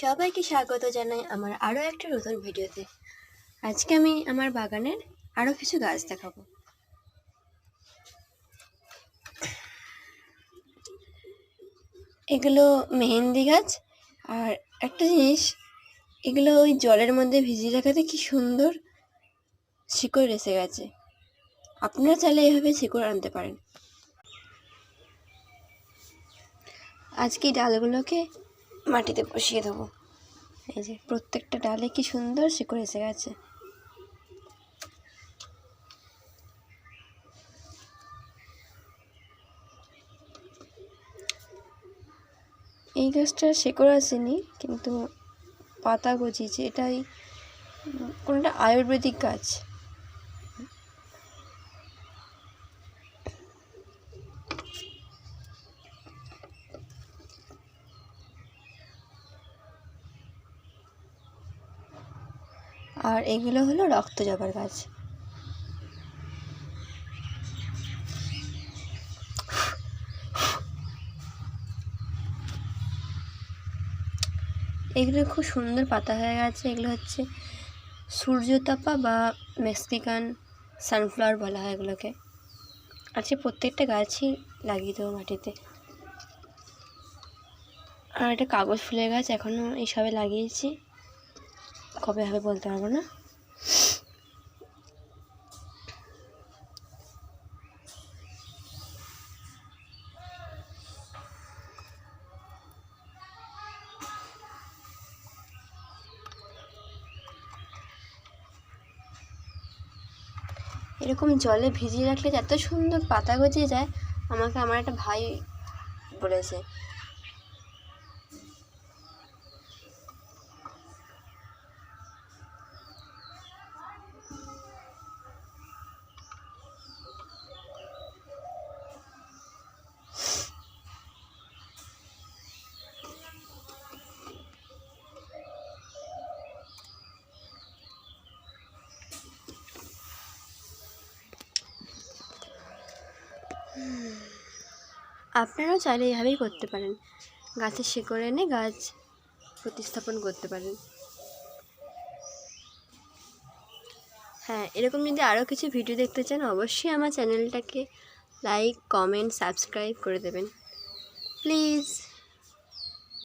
সবাইকে স্বাগত জানাই আমার আরও একটা নতুন ভিডিওতে। আজকে আমি আমার বাগানের আরও কিছু গাছ দেখাবো। এগুলো মেহেন্দি গাছ। আর একটা জিনিস, এগুলো ওই জলের মধ্যে ভিজিয়ে রাখাতে কি সুন্দর শিকড় এসে গেছে। আপনারা চাইলে এভাবে শিকড় আনতে পারেন। আজকে এই ডালগুলোকে মাটিতে বসিয়ে দেবো। এই যে প্রত্যেকটা ডালে কি সুন্দর শিকড় এসে গেছে। এই গাছটার শিকড় আসেনি, কিন্তু পাতা গজিয়েছে। এটাই কোনটা আয়ুর্বেদিক গাছ। আর এগুলো হলো রক্ত জবার গাছ। এগুলো খুব সুন্দর পাতা হয়ে গেছে। এগুলো হচ্ছে সূর্যতাপা বা মেক্সিকান সানফ্লাওয়ার বলা হয় এগুলোকে। আজকে প্রত্যেকটা গাছই লাগিয়ে দেবো মাটিতে। আর এটা কাগজ ফুলের গাছ, এখনও এই সবে লাগিয়েছি, কবে হবে বলতে পারবো না। এরকম জলে ভিজিয়ে রাখলে এত সুন্দর পাতা গজিয়ে যায়। আমাকে আমার একটা ভাই বলেছে। আপনারাও চাইলে এভাবেই করতে পারেন। গাছের শিকড় এনে গাছ প্রতিস্থাপন করতে পারেন। হ্যাঁ, এরকম যদি আরও কিছু ভিডিও দেখতে চান অবশ্যই আমার চ্যানেলটাকে লাইক, কমেন্ট, সাবস্ক্রাইব করে দেবেন প্লিজ।